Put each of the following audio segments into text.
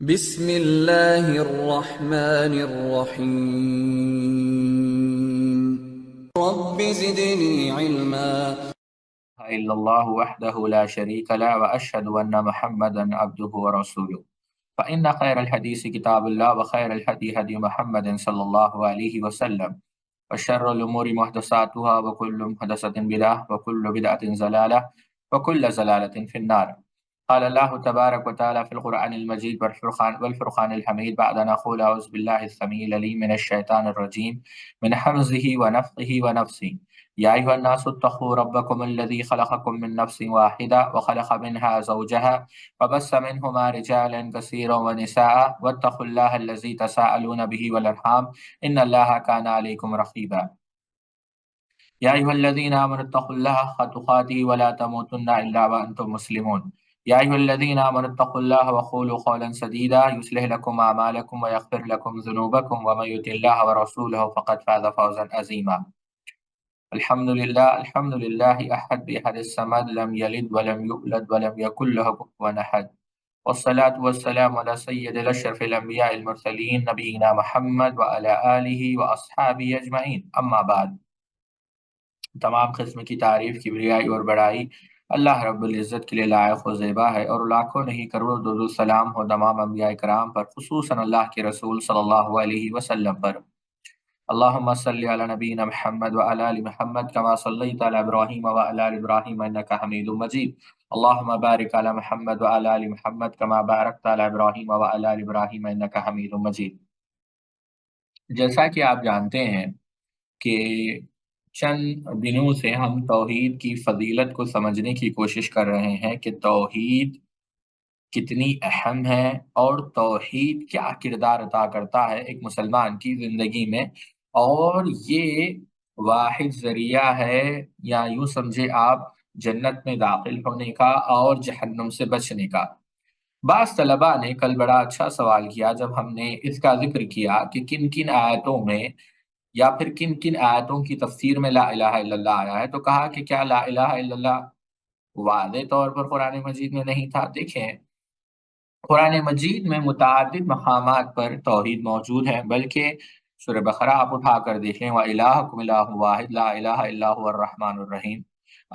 بسم اللہ الرحمن الرحیم رب زدنی علما إلا الله وحده لا شريك له وأشهد أن محمدا عبده ورسوله فإن خير الحديث كتاب الله وخير الهدي هدي محمد صلى الله عليه وسلم وشر الأمور محدثاتها وكل محدثة بدعة وكل بدعة ضلالة وكل ضلالة في النار. قال الله تبارك وتعالى في القرآن المجيد والفرقان الحميد بعد أن أقول أعوذ بالله السميع العليم من الشيطان الرجيم من حمزه ونفخه ونفسه. يا أيها الناس اتقوا ربكم الذي خلقكم من نفس واحدة وخلق منها زوجها وبث منهما رجالا كثيرا ونساء واتقوا الله الذي تساءلون به والأرحام إن الله كان عليكم رقيبا. يا أيها الذين آمنوا اتقوا الله حق تقاته ولا تموتن إلا وأنتم مسلمون. يا أيها الذين آمنوا اتقوا الله وقولوا قولا سديدا يصلح لكم أعمالكم ويغفر لكم ذنوبكم ومن يطع الله ورسوله فقد فاز فوزا عظيما. الحمد لله أحد بأحد الصمد لم يلد ولم يولد ولم يكن له كفوا أحد والصلاة والسلام على سيد الأشرف الأنبياء المرسلين نبينا محمد وعلى آله وأصحابه أجمعين أما بعد. تمام قسم کی تعریف، کبریائی اور بڑائی اللہ رب العزت کے لیے لائق و زیبا ہے، اور لاکھوں نہیں کروڑوں درود و سلام ہو تمام انبیاء کرام پر، خصوصاً اللہ کے رسول صلی اللہ علیہ وسلم پر۔ اللہم صلی علی نبینا محمد وعلی آل محمد کما صلیت علی ابراہیم وعلی آل ابراہیم انک حمید مجید۔ اللہم بارک علی محمد وعلی آل محمد کما بارکت علی ابراہیم وعلی آل ابراہیم انک حمید مجید۔ جیسا کہ آپ جانتے ہیں کہ چند دنوں سے ہم توحید کی فضیلت کو سمجھنے کی کوشش کر رہے ہیں کہ توحید کتنی اہم ہے اور توحید کیا کردار ادا کرتا ہے ایک مسلمان کی زندگی میں، اور یہ واحد ذریعہ ہے، یا یوں سمجھے آپ، جنت میں داخل ہونے کا اور جہنم سے بچنے کا۔ بعض طلباء نے کل بڑا اچھا سوال کیا جب ہم نے اس کا ذکر کیا کہ کن کن آیتوں میں یا پھر کن کن آیتوں کی تفسیر میں لا الہ الا اللہ آیا ہے، تو کہا کہ کیا لا الہ الا اللہ واضح طور پر قرآن مجید میں نہیں تھا؟ دیکھیں، قرآن مجید میں متعدد مقامات پر توحید موجود ہے، بلکہ سورہ بقرہ آپ اٹھا کر دیکھیں، وَإِلَٰهُكُمْ إِلَٰهٌ وَاحِدٌ لَا إِلَٰهَ إِلَّا هُوَ الرَّحْمَٰنُ الرَّحِيمُ،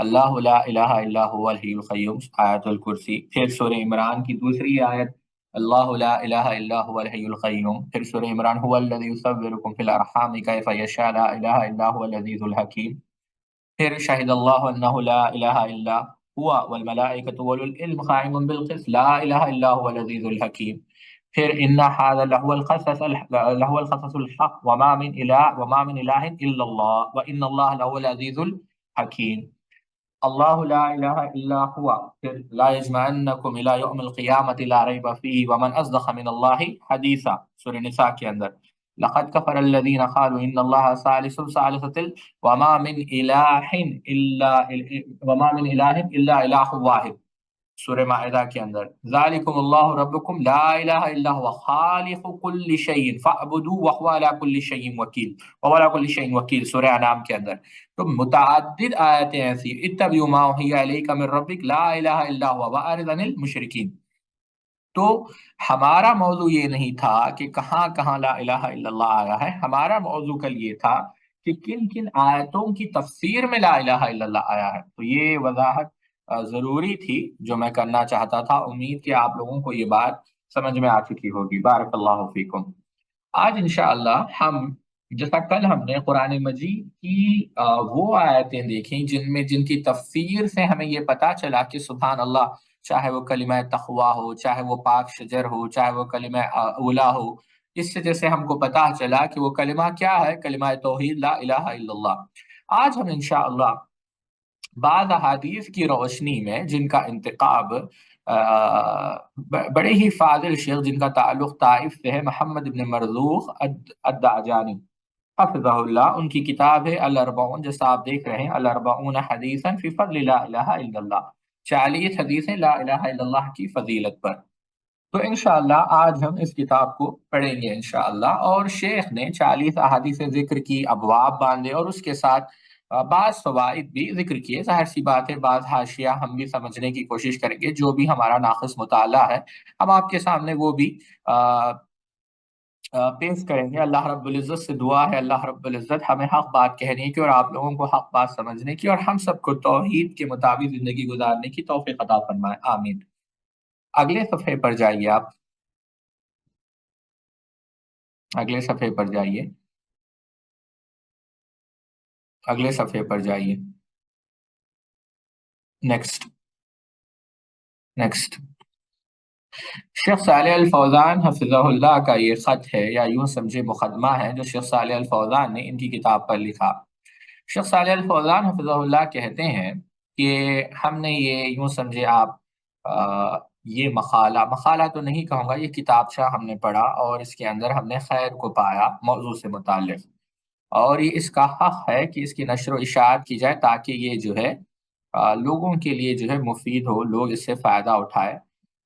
اللہ لا الہ الا هو الحی القیوم، آیت الکرسی۔ پھر سورہ عمران کی دوسری آیت، اللہ لا الہ الا هو الحی القیوم۔ پھر سورہ عمران، هو الذی یصورکم فی الارحام کیف یشاء لا الہ الا هو العزیز الحکیم۔ پھر شہد اللہ انہ لا الہ الا هو والملائکۃ واولو العلم قائما بالقسط لا الہ الا هو العزیز الحکیم۔ پھر ان ھذا لہو القصص الحق وما من الہ الا اللہ وان اللہ لہو العزیز الحکیم۔ اللہ لا الہ الا ہوا، پھر لا یجمعنکم الی یوم القیامۃ لا ریب فیہ ومن اصدق من اللہ حدیثا، سورہ نساء کے اندر، لقد کفر الذین قالوا ان اللہ ثالث ثالثۃ وما من الہ الا الہ واحد، سورہ مائدہ کے اندر، ذالکم اللہ ربکم لا الہ الا هو خالق کل شیء فاعبدوہ وہو علی کل شیء وکیل، وہو علی کل شیء وکیل، سورہ انعام کے اندر۔ تو متعدد آیتیں ایسی، اتبعوا ما اوحی الیک من ربک لا الہ الا هو واعرض عن المشرکین۔ تو ہمارا موضوع یہ نہیں تھا کہ کہاں کہاں لا الہ الا اللہ آیا ہے، ہمارا موضوع کل یہ تھا کہ کن کن آیتوں کی تفسیر میں لا الہ الا اللہ آیا ہے۔ تو یہ وضاحت ضروری تھی جو میں کرنا چاہتا تھا۔ امید کہ آپ لوگوں کو یہ بات سمجھ میں آ چکی ہوگی۔ بارک اللہ فیکم۔ آج انشاءاللہ ہم، جیسا کل ہم نے قرآن مجید کی وہ آیتیں دیکھیں جن کی تفسیر سے ہمیں یہ پتا چلا کہ سبحان اللہ، چاہے وہ کلمہ تقویٰ ہو، چاہے وہ پاک شجر ہو، چاہے وہ کلمہ اولا ہو، اس سے جیسے ہم کو پتا چلا کہ وہ کلمہ کیا ہے، کلمہ توحید لا الہ الا اللہ۔ آج ہم انشاءاللہ بعض احادیث کی روشنی میں، جن کا انتخاب بڑے ہی فاضل شیخ جن کا تعلق طائف سے ہے، محمد بن مرزوق الدعجانی حفظہ اللہ، ان کی کتاب ہے الاربعون، جیسا آپ دیکھ رہے ہیں، الاربعون حدیثا فی فضل لا الہ الا اللہ، 40 حدیثیں لا الہ الا اللہ کی فضیلت پر۔ تو انشاءاللہ آج ہم اس کتاب کو پڑھیں گے انشاءاللہ، اور شیخ نے 40 احادیث ذکر کی، ابواب باندھے، اور اس کے ساتھ بعض فوائد بھی ذکر کیے، ظاہر سی بات ہے بعض حاشیہ ہم بھی سمجھنے کی کوشش کریں گے، جو بھی ہمارا ناقص مطالعہ ہے ہم آپ کے سامنے وہ بھی پیش کریں گے۔ اللہ رب العزت سے دعا ہے اللہ رب العزت ہمیں حق بات کہنے کی اور آپ لوگوں کو حق بات سمجھنے کی، اور ہم سب کو توحید کے مطابق زندگی گزارنے کی توفیق عطا فرمائے، آمین۔ اگلے صفحے پر جائیے آپ، اگلے صفحے پر جائیے، اگلے صفحے پر جائیے، نیکسٹ، نیکسٹ۔ شیخ صالح الفوزان حفظہ اللہ کا یہ خط ہے، یا یوں سمجھے مقدمہ ہے، جو شیخ صالح الفوزان نے ان کی کتاب پر لکھا۔ شیخ صالح الفوزان حفظہ اللہ کہتے ہیں کہ ہم نے یہ یوں سمجھے آپ یہ مقالہ تو نہیں کہوں گا، یہ کتابچہ ہم نے پڑھا اور اس کے اندر ہم نے خیر کو پایا موضوع سے متعلق، اور یہ اس کا حق ہے کہ اس کی نشر و اشاعت کی جائے تاکہ یہ جو ہے لوگوں کے لیے جو ہے مفید ہو، لوگ اس سے فائدہ اٹھائے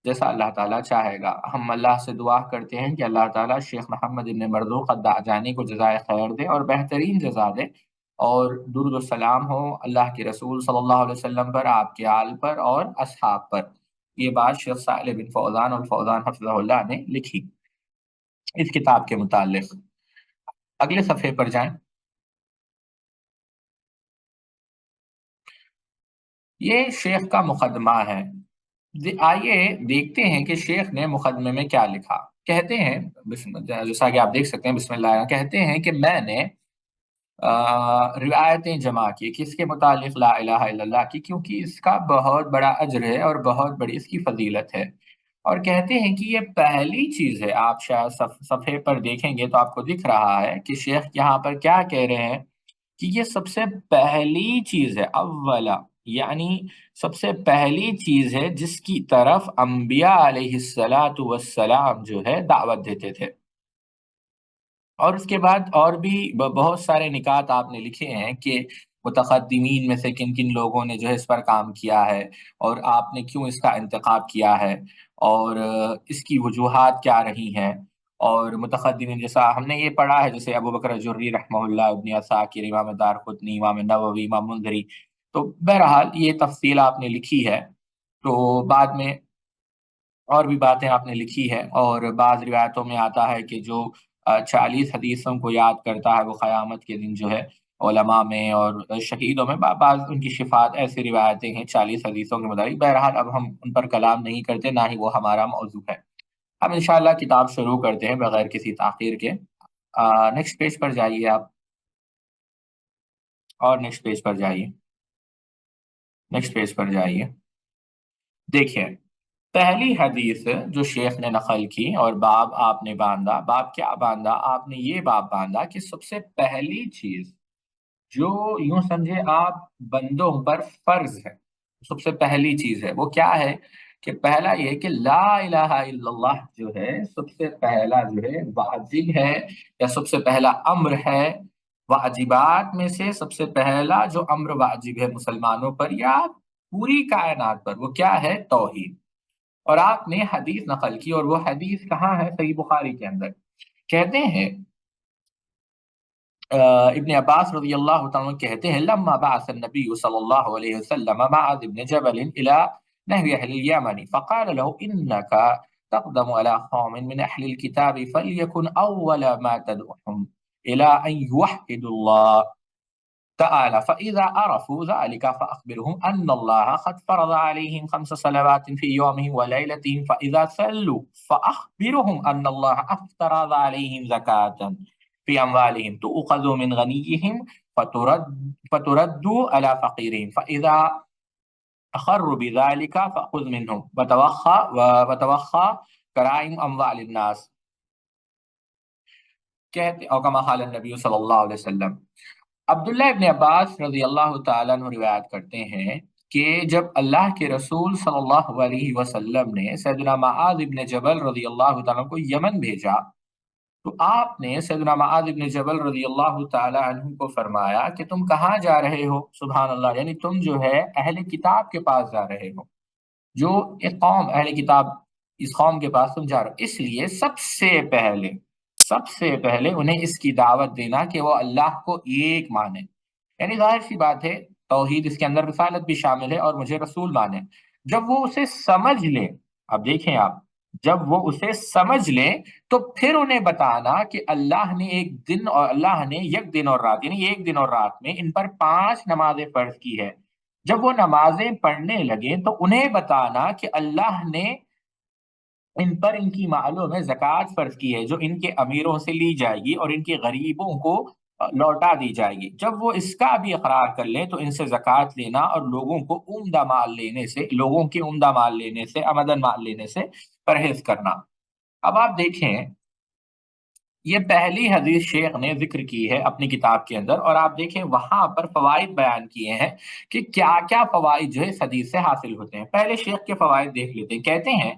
جیسا اللہ تعالیٰ چاہے گا۔ ہم اللہ سے دعا کرتے ہیں کہ اللہ تعالیٰ شیخ محمد ابن مرزوق الدعجانی کو جزائے خیر دے اور بہترین جزا دے، اور درود و سلام ہو اللہ کے رسول صلی اللہ علیہ وسلم پر، آپ کے آل پر اور اصحاب پر۔ یہ بات شیخ صالح بن فوزان الفوزان حفظہ اللہ نے لکھی اس کتاب کے متعلق۔ اگلے صفحے پر جائیں، یہ شیخ کا مقدمہ ہے۔ آئیے دیکھتے ہیں کہ شیخ نے مقدمے میں کیا لکھا۔ کہتے ہیں جیسا کہ آپ دیکھ سکتے ہیں، بسم اللہ، کہتے ہیں کہ میں نے روایتیں جمع کی، کس کے متعلق؟ لا الہ الا اللہ کی، کیونکہ اس کا بہت بڑا اجر ہے اور بہت بڑی اس کی فضیلت ہے، اور کہتے ہیں کہ یہ پہلی چیز ہے۔ آپ شاید صفحے پر دیکھیں گے تو آپ کو دکھ رہا ہے کہ شیخ یہاں پر کیا کہہ رہے ہیں کہ یہ سب سے پہلی چیز ہے، اولا، یعنی سب سے پہلی چیز ہے جس کی طرف انبیاء علیہ الصلاۃ والسلام جو ہے دعوت دیتے تھے۔ اور اس کے بعد اور بھی بہت سارے نکات آپ نے لکھے ہیں کہ متقدمین میں سے کن کن لوگوں نے جو ہے اس پر کام کیا ہے، اور آپ نے کیوں اس کا انتخاب کیا ہے، اور اس کی وجوہات کیا رہی ہیں، اور متقدمین جیسا ہم نے یہ پڑھا ہے جیسے ابو بکر جری رحمہ اللہ، ابن عساکر، امام دارقطنی، امام نووی، امام منذری۔ تو بہرحال یہ تفصیل آپ نے لکھی ہے، تو بعد میں اور بھی باتیں آپ نے لکھی ہے، اور بعض روایتوں میں آتا ہے کہ جو 40 حدیثوں کو یاد کرتا ہے وہ قیامت کے دن جو ہے علماء میں اور شہیدوں میں بعض ان کی شفاعت، ایسی روایتیں ہیں 40 حدیثوں کے مطابق۔ بہرحال اب ہم ان پر کلام نہیں کرتے، نہ ہی وہ ہمارا موضوع ہے۔ ہم انشاءاللہ کتاب شروع کرتے ہیں بغیر کسی تاخیر کے۔ نیکسٹ پیج پر جائیے آپ، اور نیکسٹ پیج پر جائیے، نیکسٹ پیج پر جائیے۔ دیکھیں، پہلی حدیث جو شیخ نے نقل کی اور باب آپ نے باندھا، باب کیا باندھا آپ نے؟ یہ باب باندھا کہ سب سے پہلی چیز جو یوں سمجھے آپ بندوں پر فرض ہے، سب سے پہلی چیز ہے وہ کیا ہے؟ کہ پہلا یہ کہ لا الہ الا اللہ جو ہے سب سے پہلا جو ہے واجب ہے، یا سب سے پہلا امر ہے واجبات میں سے۔ سب سے پہلا جو امر واجب ہے مسلمانوں پر یا پوری کائنات پر، وہ کیا ہے؟ توحید۔ اور آپ نے حدیث نقل کی، اور وہ حدیث کہاں ہے؟ صحیح بخاری کے اندر۔ کہتے ہیں ابن عباس رضی اللہ تعالیٰ کہتے ہیں لما بعث النبی صلی اللہ علیہ وسلم معاذ بن جبل الى نحو اہل اليمن فقال له انك تقدم على قوم من اہل الكتاب فليكن اول ما تدعوهم الى ان يوحدوا الله تعالى فإذا عرفوا ذلك فأخبرهم أن الله قد فرض عليهم 5 صلوات في يومهم وليلتهم فإذا صلوا فأخبرهم أن الله افترض عليهم زكاة في أموالهم تؤخذ من غنيهم فترد على فقيرهم فإذا أخروا بذلك فخذ منهم وتوخى كرائم أموال الناس، کہتے اور كما قال النبي صلی اللہ علیہ وسلم۔ عبداللہ ابن عباس رضی اللہ تعالیٰ عنہ روایت کرتے ہیں کہ جب اللہ کے رسول صلی اللہ علیہ وسلم نے سیدنا معاذ ابن جبل رضی اللہ تعالیٰ کو یمن بھیجا، تو آپ نے سیدنا معاذ ابن جبل رضی اللہ تعالیٰ عنہ کو فرمایا کہ تم کہاں جا رہے ہو؟ سبحان اللہ، یعنی تم جو ہے اہل کتاب کے پاس جا رہے ہو، جو ایک قوم اہل کتاب، اس قوم کے پاس تم جا رہے ہو، اس لیے سب سے پہلے انہیں اس کی دعوت دینا کہ وہ اللہ کو ایک مانے، یعنی ظاہر سی بات ہے توحید اس کے اندر رسالت بھی شامل ہے اور مجھے رسول مانے. جب وہ اسے سمجھ لے، اب دیکھیں آپ، جب وہ اسے سمجھ لے تو پھر انہیں بتانا کہ اللہ نے ایک دن اور اللہ نے یک دن اور رات، یعنی ایک دن اور رات میں ان پر 5 نمازیں فرض کی ہے. جب وہ نمازیں پڑھنے لگے تو انہیں بتانا کہ اللہ نے ان پر ان کی مالوں میں زکوٰۃ فرض کی ہے جو ان کے امیروں سے لی جائے گی اور ان کے غریبوں کو لوٹا دی جائے گی. جب وہ اس کا بھی اقرار کر لیں تو ان سے زکوٰۃ لینا اور لوگوں کے عمدہ مال لینے سے آمدن مال لینے سے پرہیز کرنا. اب آپ دیکھیں، یہ پہلی حدیث شیخ نے ذکر کی ہے اپنی کتاب کے اندر، اور آپ دیکھیں وہاں پر فوائد بیان کیے ہیں کہ کیا کیا فوائد جو ہے اس حدیث سے حاصل ہوتے ہیں. پہلے شیخ کے فوائد دیکھ لیتے ہیں. کہتے ہیں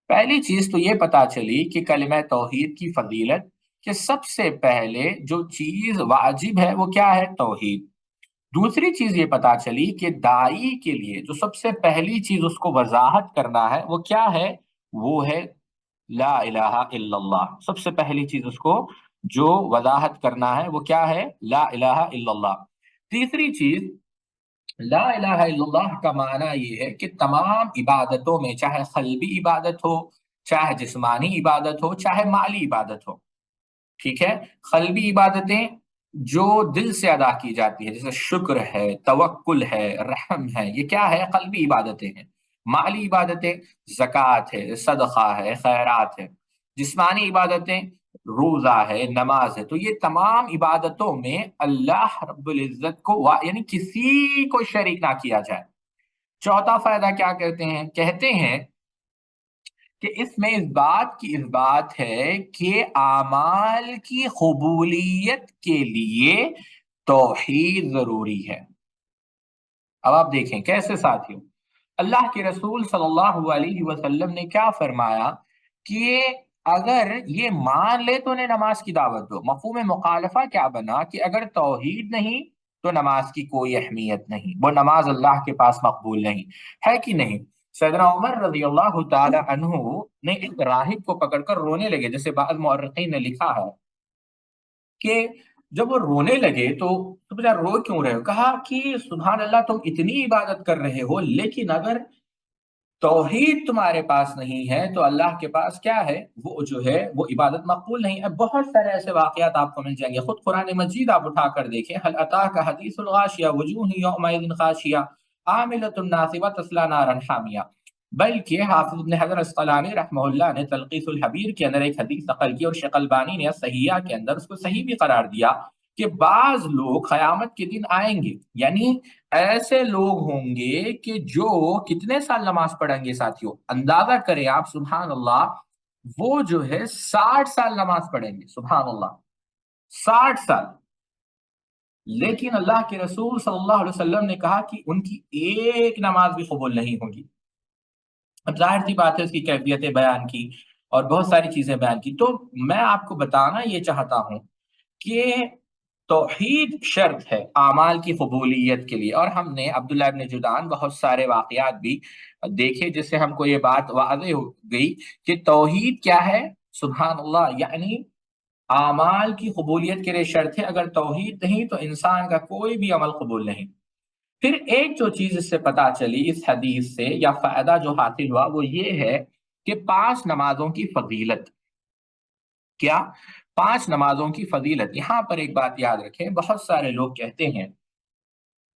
پہلی چیز تو یہ پتا چلی کہ کلمہ توحید کی فضیلت، کہ سب سے پہلے جو چیز واجب ہے وہ کیا ہے؟ توحید. دوسری چیز یہ پتا چلی کہ داعی کے لیے جو سب سے پہلی چیز اس کو وضاحت کرنا ہے وہ کیا ہے؟ وہ ہے لا الہ الا اللہ. سب سے پہلی چیز اس کو جو وضاحت کرنا ہے وہ کیا ہے؟ لا الہ الا اللہ. تیسری چیز، لا الہ الا اللہ کا معنی یہ ہے کہ تمام عبادتوں میں، چاہے قلبی عبادت ہو، چاہے جسمانی عبادت ہو، چاہے مالی عبادت ہو، ٹھیک ہے، قلبی عبادتیں جو دل سے ادا کی جاتی ہے جیسے شکر ہے، توکل ہے، رحم ہے، یہ کیا ہے؟ قلبی عبادتیں ہیں. مالی عبادتیں زکوٰۃ ہے، صدقہ ہے، خیرات ہے. جسمانی عبادتیں روزہ ہے، نماز ہے. تو یہ تمام عبادتوں میں اللہ رب العزت کو یعنی کسی کو شریک نہ کیا جائے. چوتھا فائدہ کیا کہتے ہیں کہ اس میں اس بات ہے کہ اعمال کی قبولیت کے لیے توحید ضروری ہے. اب آپ دیکھیں کیسے ساتھیوں، اللہ کے رسول صلی اللہ علیہ وسلم نے کیا فرمایا کہ اگر یہ مان لے تو انہیں نماز کی دعوت دو. مفہوم مخالفہ کیا بنا کہ اگر توحید نہیں تو نماز کی کوئی اہمیت نہیں، وہ نماز اللہ کے پاس مقبول نہیں ہے کہ نہیں. سیدنا عمر رضی اللہ تعالی عنہ نے ایک راہب کو پکڑ کر رونے لگے، جیسے بعض مورخین نے لکھا ہے کہ جب وہ رونے لگے تو تم یار رو کیوں رہے ہو؟ کہا کہ سبحان اللہ، تم اتنی عبادت کر رہے ہو لیکن اگر توحید تمہارے پاس نہیں ہے تو اللہ کے پاس کیا ہے؟ وہ جو ہے وہ عبادت مقبول نہیں ہے. بہت سارے ایسے واقعات آپ کو مل جائیں گے. خود قرآن مجید آپ اٹھا کر دیکھیں، هل اتاک حدیث الغاشیہ وجوہ یومئذ خاشیہ عاملۃ ناصبہ تصلی نارا حامیہ. بلکہ حافظ ابن حجر اسقلانی رحمہ اللہ نے تلخیص الحبیر کے اندر ایک حدیث نقل کی اور شیخ البانی نے صحیحہ کے اندر اس کو صحیح بھی قرار دیا کہ بعض لوگ قیامت کے دن آئیں گے، یعنی ایسے لوگ ہوں گے کہ جو کتنے سال نماز پڑھیں گے ساتھیوں؟ اندازہ کریں آپ، سبحان اللہ، وہ جو ہے 60 سال نماز پڑھیں گے. سبحان اللہ، 60 سال. لیکن اللہ کے رسول صلی اللہ علیہ وسلم نے کہا کہ ان کی ایک نماز بھی قبول نہیں ہوگی. اب ظاہر سی بات ہے اس کی کیفیتیں بیان کی اور بہت ساری چیزیں بیان کی. تو میں آپ کو بتانا یہ چاہتا ہوں کہ توحید شرط ہے اعمال کی قبولیت کے لیے. اور ہم نے عبداللہ ابن جدعان بہت سارے واقعات بھی دیکھے جس سے ہم کو یہ بات واضح ہو گئی کہ توحید کیا ہے. سبحان اللہ، یعنی اعمال کی قبولیت کے لیے شرط ہے. اگر توحید نہیں تو انسان کا کوئی بھی عمل قبول نہیں. پھر ایک جو چیز اس سے پتا چلی اس حدیث سے یا فائدہ جو حاصل ہوا وہ یہ ہے کہ 5 نمازوں کی فضیلت. کیا؟ 5 نمازوں کی فضیلت. یہاں پر ایک بات یاد رکھیں، بہت سارے لوگ کہتے ہیں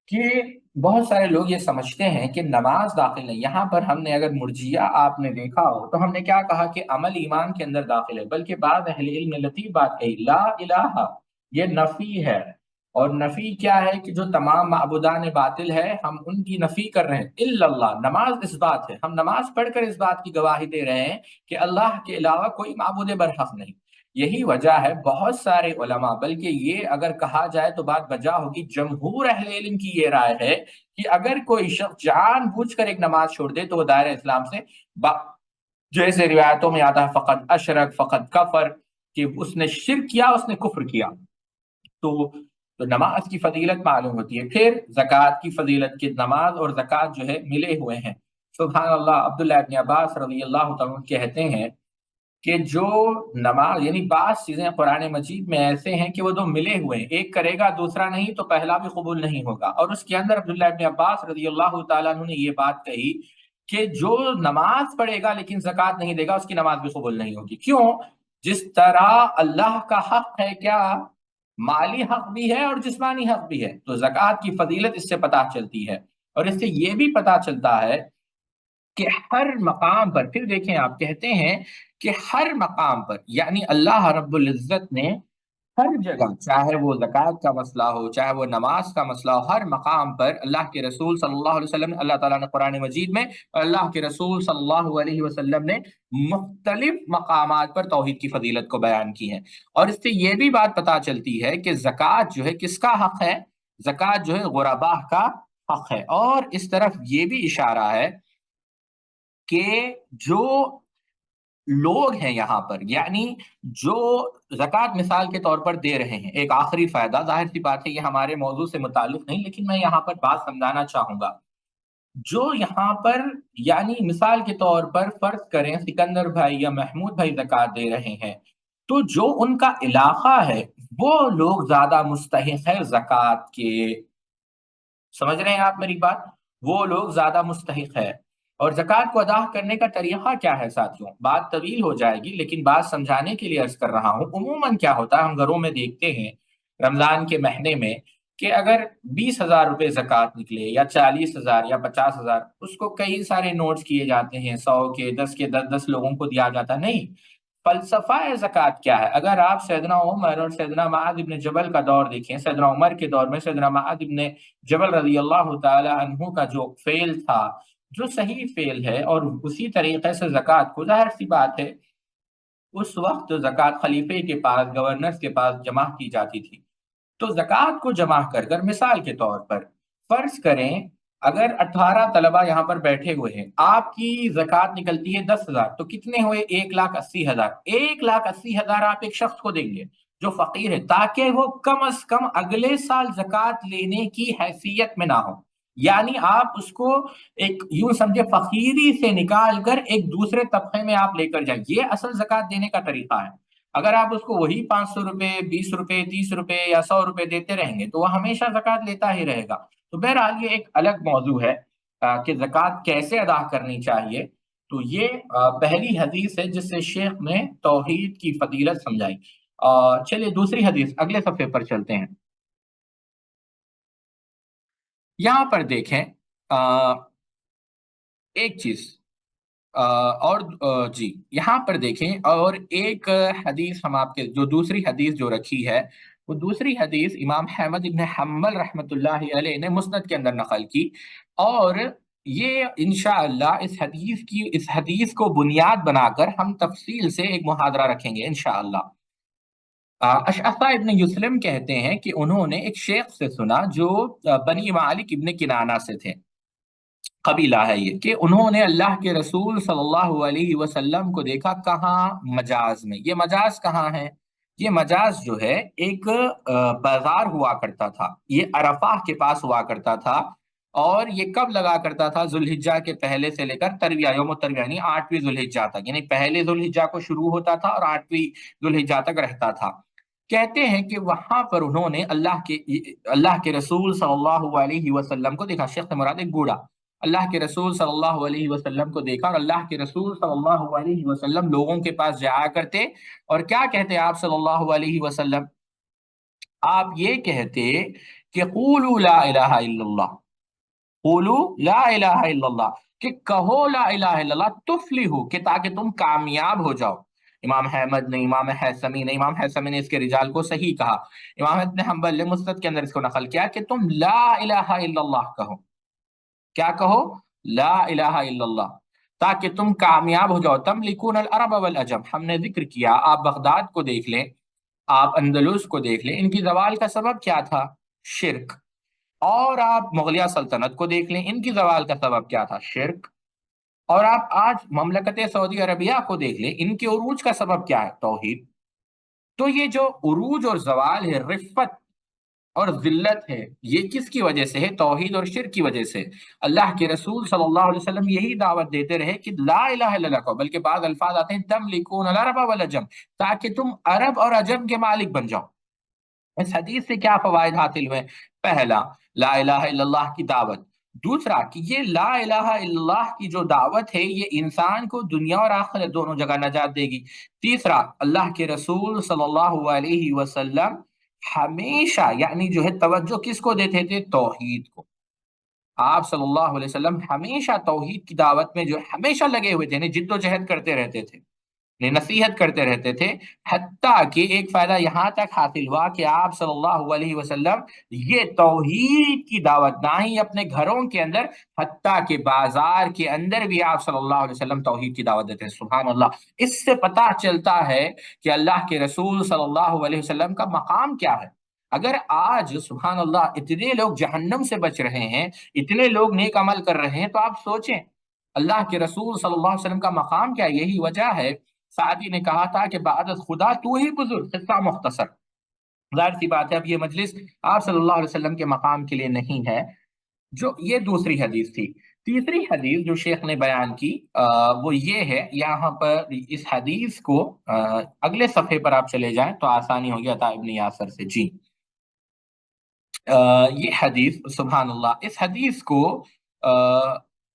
کہ بہت سارے لوگ یہ سمجھتے ہیں کہ نماز داخل نہیں. یہاں پر ہم نے اگر مرجیہ آپ نے دیکھا ہو تو ہم نے کیا کہا کہ عمل ایمان کے اندر داخل ہے، بلکہ بعض اہل علم نے لطیف بات کہی، لا الہ، یہ نفی ہے. اور نفی کیا ہے کہ جو تمام معبودان باطل ہے ہم ان کی نفی کر رہے ہیں. الا اللہ، نماز اس بات ہے، ہم نماز پڑھ کر اس بات کی گواہی دے رہے ہیں کہ اللہ کے علاوہ کوئی معبود برحق نہیں. یہی وجہ ہے بہت سارے علماء، بلکہ یہ اگر کہا جائے تو بات بجا ہوگی، جمہور اہل علم کی یہ رائے ہے کہ اگر کوئی شخص جان بوجھ کر ایک نماز چھوڑ دے تو وہ دائرہ اسلام سے جیسے روایتوں میں آتا ہے فقط اشرک، فقط کفر، کہ اس نے شرک کیا، اس نے کفر کیا. تو نماز کی فضیلت معلوم ہوتی ہے. پھر زکوٰۃ کی فضیلت، کی نماز اور زکوٰۃ جو ہے ملے ہوئے ہیں. سبحان اللہ، عبداللہ ابن عباس رضی اللہ تعالیٰ کہتے ہیں کہ جو نماز یعنی بعض چیزیں قرآن مجید میں ایسے ہیں کہ وہ دو ملے ہوئے ہیں، ایک کرے گا دوسرا نہیں تو پہلا بھی قبول نہیں ہوگا، اور اس کے اندر عبداللہ ابن عباس رضی اللہ تعالیٰ عنہ نے یہ بات کہی کہ جو نماز پڑھے گا لیکن زکوٰۃ نہیں دے گا اس کی نماز بھی قبول نہیں ہوگی۔ کیوں؟ جس طرح اللہ کا حق ہے کیا، مالی حق بھی ہے اور جسمانی حق بھی ہے، تو زکوٰۃ کی فضیلت اس سے پتہ چلتی ہے، اور اس سے یہ بھی پتہ چلتا ہے کہ ہر مقام پر، پھر دیکھیں آپ کہتے ہیں کہ ہر مقام پر، یعنی اللہ رب العزت نے ہر جگہ، چاہے وہ زکوٰۃ کا مسئلہ ہو، چاہے وہ نماز کا مسئلہ ہو، ہر مقام پر اللہ کے رسول صلی اللہ علیہ وسلم، اللہ تعالیٰ نے قرآن مجید میں اور اللہ کے رسول صلی اللہ علیہ وسلم نے مختلف مقامات پر توحید کی فضیلت کو بیان کی ہے۔ اور اس سے یہ بھی بات پتہ چلتی ہے کہ زکوٰۃ جو ہے کس کا حق ہے؟ زکوٰۃ جو ہے غرباء کا حق ہے، اور اس طرف یہ بھی اشارہ ہے کہ جو لوگ ہیں یہاں پر، یعنی جو زکوٰۃ مثال کے طور پر دے رہے ہیں، ایک آخری فائدہ، ظاہر سی بات ہے یہ ہمارے موضوع سے متعلق نہیں، لیکن میں یہاں پر بات سمجھانا چاہوں گا، جو یہاں پر یعنی مثال کے طور پر فرض کریں سکندر بھائی یا محمود بھائی زکوٰۃ دے رہے ہیں، تو جو ان کا علاقہ ہے وہ لوگ زیادہ مستحق ہے زکوٰۃ کے، سمجھ رہے ہیں آپ میری بات؟ وہ لوگ زیادہ مستحق ہے۔ اور زکوٰۃ کو ادا کرنے کا طریقہ کیا ہے ساتھیوں؟ بات طویل ہو جائے گی لیکن بات سمجھانے کے لیے عرض کر رہا ہوں۔ عموماً کیا ہوتا ہے، ہم گھروں میں دیکھتے ہیں رمضان کے مہینے میں کہ اگر 20,000 روپے زکوٰۃ نکلے یا 40,000 یا 50,000، اس کو کئی سارے نوٹس کیے جاتے ہیں، 100 کے، 10 کے، 10 لوگوں کو دیا جاتا نہیں۔ فلسفہ زکوٰۃ کیا ہے؟ اگر آپ سیدنا عمر اور سیدنا معاذ ابن جبل کا دور دیکھیں، سیدنا عمر کے دور میں سیدنا معاذ ابن جبل رضی اللہ تعالی عنہ کا جو فعل تھا، جو صحیح فعل ہے، اور اسی طریقے سے زکوٰۃ کو، ظاہر سی بات ہے اس وقت زکوٰۃ خلیفے کے پاس، گورنرز کے پاس جمع کی جاتی تھی، تو زکوٰۃ کو جمع کر کر مثال کے طور پر فرض کریں اگر 18 طلبہ یہاں پر بیٹھے ہوئے ہیں، آپ کی زکوٰۃ نکلتی ہے 10,000، تو کتنے ہوئے؟ 1,80,000۔ 1,80,000 آپ ایک شخص کو دیں گے جو فقیر ہے، تاکہ وہ کم از کم اگلے سال زکوٰۃ لینے کی حیثیت میں نہ ہو، یعنی آپ اس کو ایک یوں سمجھے فقیری سے نکال کر ایک دوسرے طبقے میں آپ لے کر جائیں، یہ اصل زکوٰۃ دینے کا طریقہ ہے۔ اگر آپ اس کو وہی 500 روپے، 20 روپے، 30 روپے یا 100 روپے دیتے رہیں گے تو وہ ہمیشہ زکوٰۃ لیتا ہی رہے گا۔ تو بہرحال یہ ایک الگ موضوع ہے کہ زکوٰۃ کیسے ادا کرنی چاہیے۔ تو یہ پہلی حدیث ہے جس سے شیخ نے توحید کی فضیلت سمجھائی۔ چلیے دوسری حدیث، اگلے صفحے پر چلتے ہیں۔ یہاں پر دیکھیں ایک چیز، جی یہاں پر دیکھیں، اور ایک حدیث ہم آپ کے جو دوسری حدیث جو رکھی ہے، وہ دوسری حدیث امام احمد ابن حنبل رحمۃ اللہ علیہ نے مسند کے اندر نقل کی، اور یہ انشاءاللہ اس حدیث کو بنیاد بنا کر ہم تفصیل سے ایک محاضرہ رکھیں گے انشاءاللہ۔ اشعث ابن یسلم کہتے ہیں کہ انہوں نے ایک شیخ سے سنا جو بنی مالک ابن کنانہ سے تھے، قبیلہ ہے یہ، کہ انہوں نے اللہ کے رسول صلی اللہ علیہ وسلم کو دیکھا، کہاں؟ مجاز میں۔ یہ مجاز کہاں ہے؟ یہ مجاز جو ہے ایک بازار ہوا کرتا تھا، یہ عرفہ کے پاس ہوا کرتا تھا، اور یہ کب لگا کرتا تھا؟ ذوالحجہ کے پہلے سے لے کر ترویہ، یوم الترویہ یعنی 8ویں ذوالحجہ تک، یعنی پہلے ذوالحجہ کو شروع ہوتا تھا اور 8ویں ذوالحجہ تک رہتا تھا۔ کہتے ہیں کہ وہاں پر انہوں نے اللہ کے رسول صلی اللہ علیہ وسلم کو دیکھا، شیخ سے مراد ایک بوڑھا، اللہ کے رسول صلی اللہ علیہ وسلم کو دیکھا، اور اللہ کے رسول صلی اللہ علیہ وسلم لوگوں کے پاس جایا کرتے، اور کیا کہتے آپ صلی اللہ علیہ وسلم؟ آپ یہ کہتے کہ قولوا لا الہ الا اللہ، قولوا لا الہ الا اللہ، کہ کہو لا الہ الا اللہ تفلحوا، کہ تاکہ تم کامیاب ہو جاؤ۔ امام احمد نے، امام حیثمی نے اس کے رجال کو صحیح کہا، امام ابن حنبل نے مسند کے اندر اس کو نقل کیا کہ تم لا الہ الا اللہ کہو، کیا کہو؟ لا الہ الا اللہ، تاکہ تم کامیاب ہو جاؤ۔ تملکون العرب والعجم، ہم نے ذکر کیا، آپ بغداد کو دیکھ لیں، آپ اندلس کو دیکھ لیں، ان کی زوال کا سبب کیا تھا؟ شرک۔ اور آپ مغلیہ سلطنت کو دیکھ لیں، ان کی زوال کا سبب کیا تھا؟ شرک۔ اور آپ آج مملکت سعودی عربیہ کو دیکھ لیں، ان کے عروج کا سبب کیا ہے؟ توحید۔ تو یہ جو عروج اور زوال ہے، رفت اور ذلت ہے، یہ کس کی وجہ سے ہے؟ توحید اور شرک کی وجہ سے۔ اللہ کے رسول صلی اللہ علیہ وسلم یہی دعوت دیتے رہے کہ لا الہ الا اللہ کو، بلکہ بعض الفاظ آتے ہیں تملکون العرب والعجم، تاکہ تم عرب اور عجم کے مالک بن جاؤ۔ اس حدیث سے کیا فوائد حاصل ہوئے؟ پہلا، لا الہ الا اللہ کی دعوت۔ دوسرا کہ یہ لا الہ الا اللہ کی جو دعوت ہے یہ انسان کو دنیا اور آخرت دونوں جگہ نجات دے گی۔ تیسرا، اللہ کے رسول صلی اللہ علیہ وسلم ہمیشہ یعنی جو ہے توجہ کس کو دیتے تھے؟ توحید کو۔ آپ صلی اللہ علیہ وسلم ہمیشہ توحید کی دعوت میں جو ہمیشہ لگے ہوئے تھے، یعنی جد و جہد کرتے رہتے تھے، نصیحت کرتے رہتے تھے، حتیٰ کہ ایک فائدہ یہاں تک حاصل ہوا کہ آپ صلی اللہ علیہ وسلم یہ توحید کی دعوت نہ ہی اپنے گھروں کے اندر، حتیٰ کہ بازار کے اندر بھی آپ صلی اللہ علیہ وسلم توحید کی دعوت دیتے ہیں۔ سبحان اللہ! اس سے پتہ چلتا ہے کہ اللہ کے رسول صلی اللہ علیہ وسلم کا مقام کیا ہے۔ اگر آج سبحان اللہ اتنے لوگ جہنم سے بچ رہے ہیں، اتنے لوگ نیک عمل کر رہے ہیں، تو آپ سوچیں اللہ کے رسول صلی اللہ علیہ وسلم کا مقام کیا ہے۔ یہی وجہ ہے سعدی نے کہا تھا کہ بعد خدا تو ہی بزرگ، قصہ مختصر۔ ظاہر سی بات ہے اب یہ مجلس آپ صلی اللہ علیہ وسلم کے مقام کے لیے نہیں ہے۔ جو یہ دوسری حدیث تھی۔ تیسری حدیث جو شیخ نے بیان کی وہ یہ ہے، یہاں پر اس حدیث کو اگلے صفحے پر آپ چلے جائیں تو آسانی ہوگی عطا ابن یاسر سے۔ جی یہ حدیث سبحان اللہ، اس حدیث کو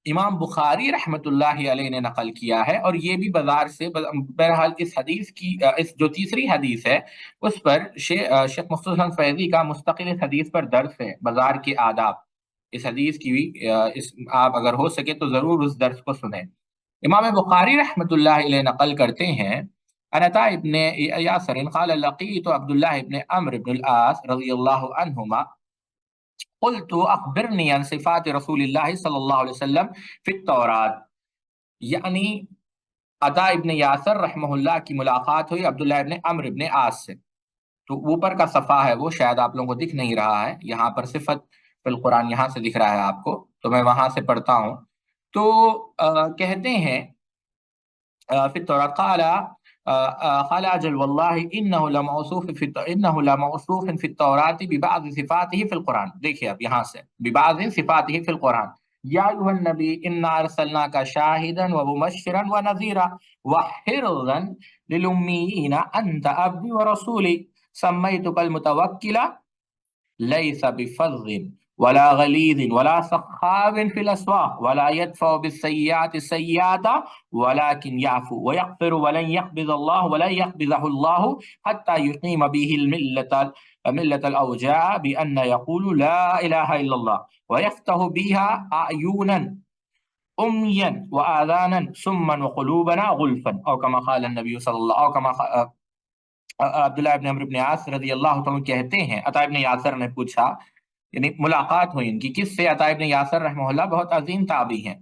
امام بخاری رحمت اللہ علیہ نے نقل کیا ہے، اور یہ بھی بازار سے۔ بہرحال اس حدیث کی اس جو تیسری حدیث ہے اس پر شیخ مخصوص حسن فیضی کا مستقل اس حدیث پر درس ہے، بازار کے آداب۔ اس حدیث کی بھی آپ اگر ہو سکے تو ضرور اس درس کو سنیں۔ امام بخاری رحمت اللہ علیہ نقل کرتے ہیں عن عطاء ابن یاسر قال لقیت عبداللہ ابن عمرو بن العاص رضی اللہ عنہما قلت اخبرنی عن صفات رسول اللہ صلی اللہ علیہ وسلم فی التورات۔ یعنی عطا ابن یاسر رحمہ اللہ کی ملاقات ہوئی عبداللہ ابن عمرو ابن عاص سے۔ تو اوپر کا صفحہ ہے وہ شاید آپ لوگوں کو دکھ نہیں رہا ہے، یہاں پر صفت فی القرآن یہاں سے دکھ رہا ہے آپ کو، تو میں وہاں سے پڑھتا ہوں۔ تو کہتے ہیں فی التورات قال اجل والله انه لموصوف في التوراة ببعض صفاته في القرآن۔ دیکھیے اب یہاں سے ببعض صفاته في القرآن، یا ایھا النبی انا ارسلناک شاہدا ومبشرا ونذیرا وحرزا للأمیین انت عبدی ورسولی سمیتک المتوکل ليس بفظ ولا غليظ ولا سخاب في الأسواق ولا يدفع بالسيئات السيئات ولكن يعفو ويغفر ولن يقبض الله ولن يقبضه الله حتى يقيم به ملة الأوجاع بأن يقول لا إله إلا الله ويفتح بها أعينا أميا وآذانا سما وقلوبنا غلفا أو كما قال النبي صلى الله أو كما عبداللہ ابن عمرو ابن عاص رضی اللہ عنہ کہتے ہیں عطا ابن یاسر نے پوچھا، یعنی ملاقات ہوئی ان کی کس سے؟ عطا ابن یاسر رحمہ اللہ بہت عظیم تابعی ہیں،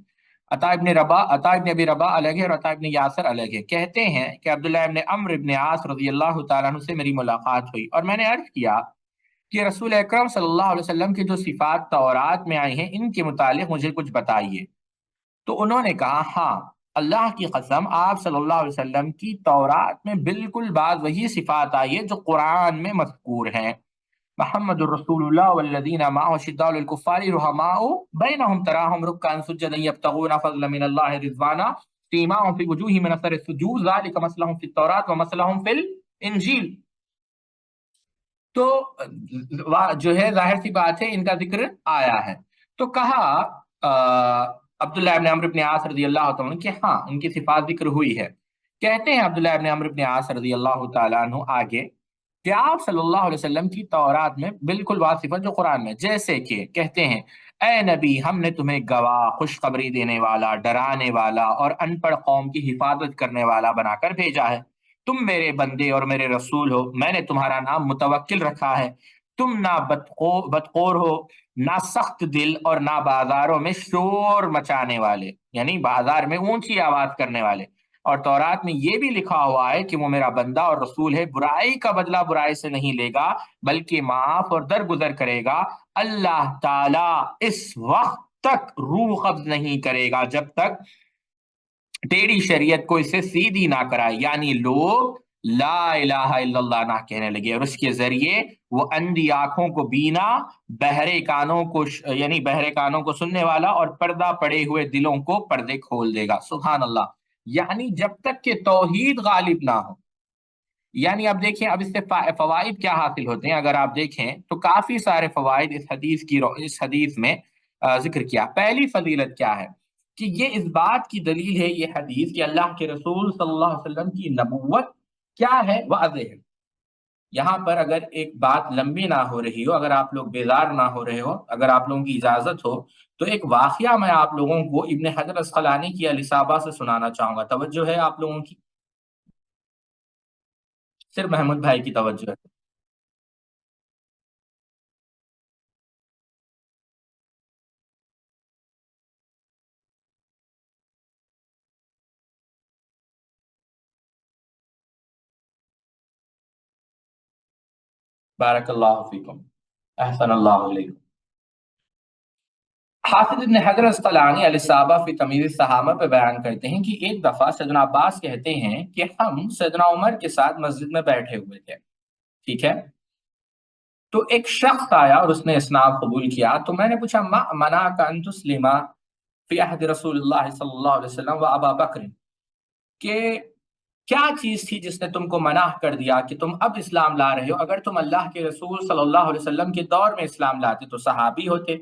عطا ابن ابی رباح الگ ہے اور عطا ابن یاسر الگ ہے۔ کہتے ہیں کہ عبداللہ ابن عمرو ابن عاص رضی اللہ تعالیٰ عنہ سے میری ملاقات ہوئی اور میں نے عرض کیا کہ رسول اکرم صلی اللہ علیہ وسلم کی جو صفات تورات میں آئی ہیں ان کے متعلق مجھے کچھ بتائیے۔ تو انہوں نے کہا ہاں اللہ کی قسم آپ صلی اللہ علیہ وسلم کی تورات میں بالکل بعض وہی صفات آئی ہے جو قرآن میں مذکور ہیں۔ محمد الرسول اللہ والذین معه شداء علی الکفار رحماء بینہم تراہم رکعا سجدا یبتغون فضلا من اللہ رضوانا سیماہم فی وجوہہم من اثر السجود ذلک مثلہم فی التوراۃ ومثلہم فی الانجیل۔ تو جو ہے ظاہر سی بات ہے ان کا ذکر آیا ہے۔ تو کہا عبداللہ ابن عمرو ابن عاص رضی اللہ عنہ کہ ہاں ان کی صفات ذکر ہوئی ہے۔ کہتے ہیں عبداللہ ابن عمرو ابن عاص رضی اللہ تعالیٰ عنہ آگے کہ آپ صلی اللہ علیہ وسلم کی تورات میں بالکل وہ صفت جو قرآن میں، جیسے کہ کہتے ہیں اے نبی ہم نے تمہیں گواہ، خوشخبری دینے والا، ڈرانے والا اور ان پڑھ قوم کی حفاظت کرنے والا بنا کر بھیجا ہے۔ تم میرے بندے اور میرے رسول ہو، میں نے تمہارا نام متوکل رکھا ہے۔ تم نہ بدقور ہو، نہ سخت دل اور نہ بازاروں میں شور مچانے والے، یعنی بازار میں اونچی آواز کرنے والے۔ اور تورات میں یہ بھی لکھا ہوا ہے کہ وہ میرا بندہ اور رسول ہے، برائی کا بدلہ برائی سے نہیں لے گا بلکہ معاف اور درگزر کرے گا۔ اللہ تعالیٰ اس وقت تک روح قبض نہیں کرے گا جب تک ٹیڑھی شریعت کو اسے سیدھی نہ کرائے، یعنی لوگ لا الہ الا اللہ نہ کہنے لگے، اور اس کے ذریعے وہ اندھی آنکھوں کو بینا، بہرے کانوں کو یعنی بہرے کانوں کو سننے والا، اور پردہ پڑے ہوئے دلوں کو پردے کھول دے گا۔ سبحان اللہ! یعنی جب تک کہ توحید غالب نہ ہو، یعنی اب دیکھیں اب اس سے فوائد کیا حاصل ہوتے ہیں، اگر آپ دیکھیں تو کافی سارے فوائد اس حدیث اس حدیث میں ذکر کیا۔ پہلی فضیلت کیا ہے کہ یہ اس بات کی دلیل ہے یہ حدیث کہ اللہ کے رسول صلی اللہ علیہ وسلم کی نبوت کیا ہے، واضح ہے۔ یہاں پر اگر ایک بات لمبی نہ ہو رہی ہو، اگر آپ لوگ بیزار نہ ہو رہے ہو، اگر آپ لوگوں کی اجازت ہو، تو ایک واقعہ میں آپ لوگوں کو ابن حجر اسقلانی کی الاصابہ سے سنانا چاہوں گا۔ توجہ ہے آپ لوگوں کی؟ صرف محمود بھائی کی توجہ ہے۔ بارک اللہ فیکم، احسن اللہ علیکم۔ حافظ ابن حجر اسقلانی الاصابہ فی تمیز الصحابہ پہ بیان کرتے ہیں کہ ایک دفعہ سیدنا عباس کہتے ہیں کہ ہم سیدنا عمر کے ساتھ مسجد میں بیٹھے ہوئے تھے، ٹھیک ہے؟ تو ایک شخص آیا اور اس نے اسلام قبول کیا، تو میں نے پوچھا ما منعک ان تسلم فی عہد رسول اللہ صلی اللہ علیہ وسلم و ابا بکر، کہ کیا چیز تھی جس نے تم کو منع کر دیا کہ تم اب اسلام لا رہے ہو؟ اگر تم اللہ کے رسول صلی اللہ علیہ وسلم کے دور میں اسلام لاتے تو صحابی ہوتے،